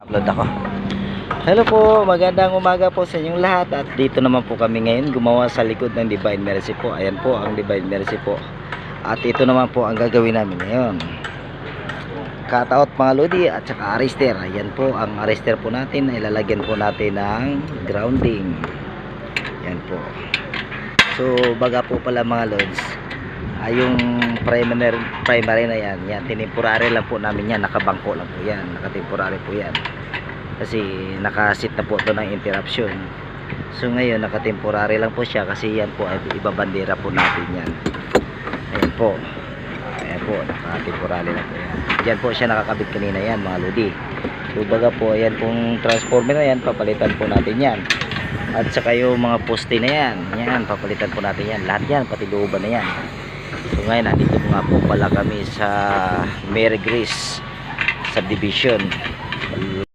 Upload ako. Hello po, magandang umaga po sa inyong lahat. At dito naman po kami ngayon gumawa sa likod ng Divine Mercy po. Ayan po ang Divine Mercy po. At ito naman po ang gagawin namin ngayon. Cutout mga lodi at saka arrester. Ayan po ang arrester po natin. Ilalagyan po natin ng grounding. Ayan po. So baga po pala mga lods, yung primary na yan, tinimporary lang po namin yan, nakabangko lang po yan, nakatemporary po yan kasi nakasit na po ito ng interruption. So ngayon nakatemporary lang po siya kasi yan po ay ibabandera po natin yan. Ayan po, nakatemporary lang po yan. Diyan po siya nakakabit kanina yan mga lodi. So baga po ayan pong transformer na yan, papalitan po natin yan. At saka yung mga poste na yan, papalitan po natin yan, lahat yan, pati looban na yan. So ngayon nandito nga po pala kami sa Mary Grace Subdivision.